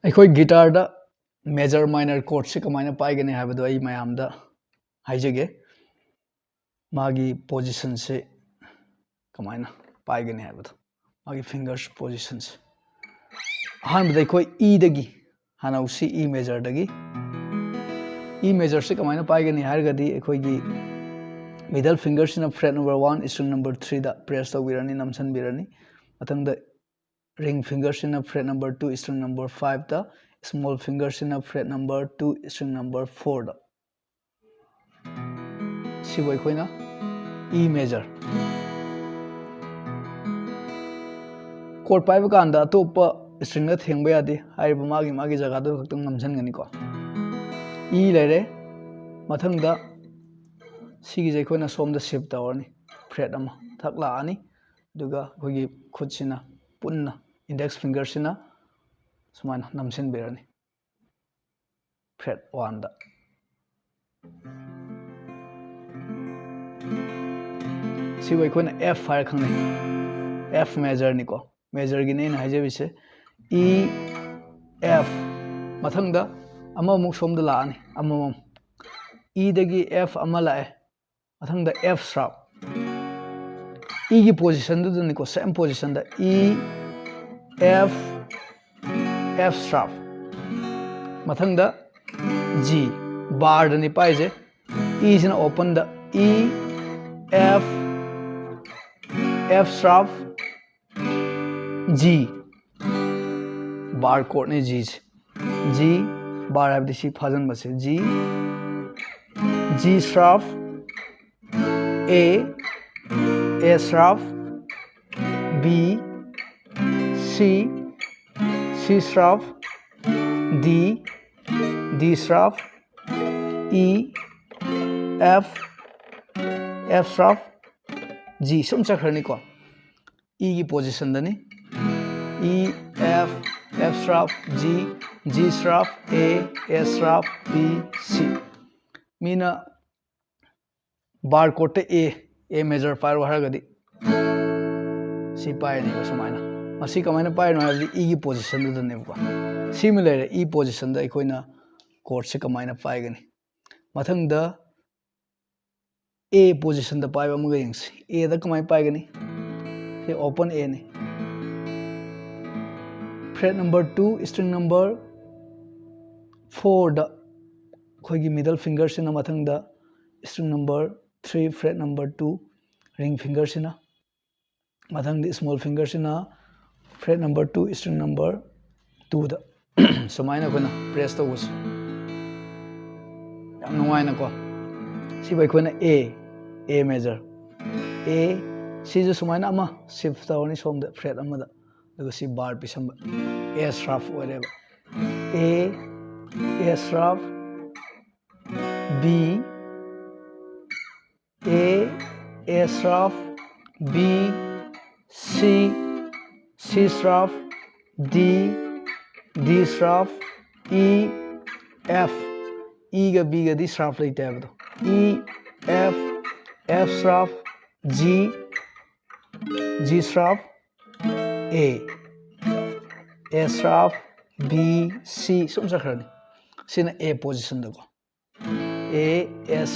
ꯑꯩꯈꯣꯏ ꯒꯤꯇꯥꯔꯗ major minor ꯀꯣꯔꯗꯁꯦ ꯀꯃꯥꯏꯅ ꯄꯥꯏꯒꯅꯤ ꯍꯥꯏꯕꯗꯣ ꯑꯩ ꯃꯌꯥꯝꯗ ꯍꯥꯏꯖꯒꯦ ꯃꯥꯒꯤ ꯄꯣꯖꯤꯁꯟꯁꯦ ꯀꯃꯥꯏꯅ ꯄꯥꯏꯒꯅꯤ ꯍꯥꯏꯕꯗꯣ ꯃꯥꯒꯤ ꯐꯤꯡꯒꯔꯁ ꯄꯣꯖꯤꯁꯟꯁꯦ ꯑꯍꯥꯟꯕꯗ ꯑꯩꯈꯣꯏ ꯏꯗꯒꯤ ꯍꯥꯟꯅ ꯍꯧꯁꯤ ꯏ ꯃꯦꯖꯔꯗꯒꯤ ꯏ ꯃꯦꯖꯔꯁꯦ ꯀꯃꯥꯏꯅ ꯄꯥꯏꯒꯅꯤ ꯍꯥꯏꯔꯒꯗꯤ ꯑꯩꯈꯣꯏꯒꯤ ꯃꯤꯗꯜ ꯐꯤꯡꯒꯔꯁꯤꯅ ꯐ꯭ꯔꯦꯠ ꯅꯝꯕꯔ 1 ꯁ꯭ꯇ꯭ꯔꯤꯡ ꯅꯝꯕꯔ 3ꯗ ꯄ꯭ꯔꯦꯁ ꯇꯧꯕꯤꯔꯅꯤ ꯅꯝꯁꯤꯟꯕꯤꯔꯅꯤ ꯃꯊꯪꯗ ring ꯐꯤꯡꯒꯔꯁꯤꯅ ꯐ꯭ꯔꯦꯠ ꯅꯝꯕꯔ 2 ꯁ꯭ꯇ꯭ꯔꯤꯡ ꯅꯝꯕꯔ 5ꯗ small fingersina fret number 2 string number 4 da sibo aikoina E major chord paiba kanda atopa string da thengba yade haiba magi jaga do khaktam namjangani ko E lere mathang da sigi je aikoina somda shift tawrni fret ama thakla ani duga khogi khutsina punna index fingersina sumana namsin berani fret 1 da sibo aikoina F fire khangni F major ni ko major gi ne haije bise E F mathang da ama muk somda la ani amamam E dagi F ama la mathang da F sharp E gi position du ni ko same position da E F F sharp mathang da G bar da ni paise E is open da E F F sharp G bar chord ne G G bar have the phajan base G G sharp A sharp B C C sharp D D sharp E F F sharp G sum chakhrani ko E ki position dani E F F sharp G G sharp A sharp B C mina bar chord A major pair haragadi si pair ni sumaina masi kamaina pair no habdi E ki position du dane ko similar E position da ikoina chord se kamaina paigani mathang da A position da paiba muga yingsi A da kamai paigani he open A ni fret number 2 string number 4 da khoigi middle finger sina mathang da string number 3 fret number 2 ring finger sina mathang da small finger sina fret number 2 string number 2 da sumaina kona press to was yam nuaina ko si bai kona A major A si ju sumaina ama shift tawni som da fret ama da daga si bar pisamba A sharp whatever A sharp B A sharp B C C sharp D D sharp E F E ga B ga D sharp laite abdo E F F sharp G G sharp A sharp B C sum sakhrani sina A position da ko A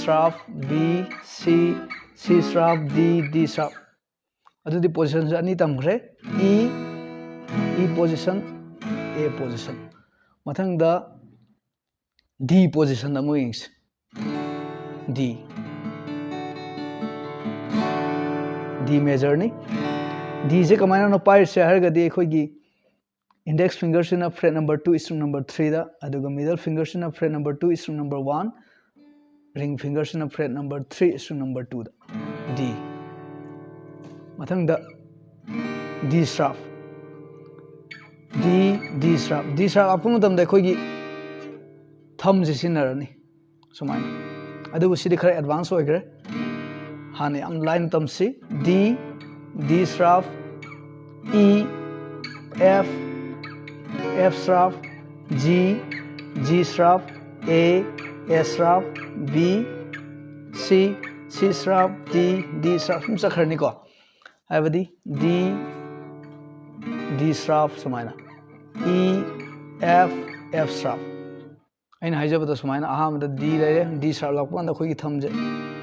sharp B C C sharp D D sharp adudi position ani tamkhre E position A position mathang da D position da mo yings D major ni D se kamaina no pair se hargadi khoigi index finger sina fret number 2 string number 3 da aduga middle finger sina fret number 2 string number 1 ring finger sina fret number 3 string number 2 da D mathang da D sharp D sharp apung tam da khoigi thumb se sinarani sumaina adugu sidi khara advance hoigre hani am line tam si D sharp E F sharp G sharp A sharp B C sharp D sharp sum sakharni ko haibadi D sharp sumaina F F sharp aina haijabada sumaina ahamda D leire D sharp lakpanda khoi thamje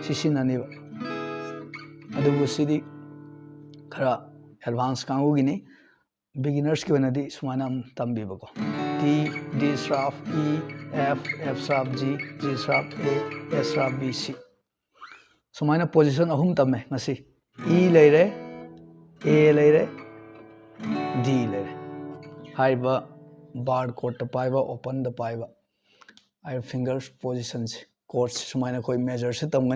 sisinaniba adubu sidi khara advance kangu gini beginners ki wanadi sumaina tambiba ko D D sharp E F F sharp G G sharp A S sharp B C sumaina position ahum tamme ngasi E leire A leire D leire haiba barred chord ta paiba open da paiba I fingers positions chords sumaina koi measure se tam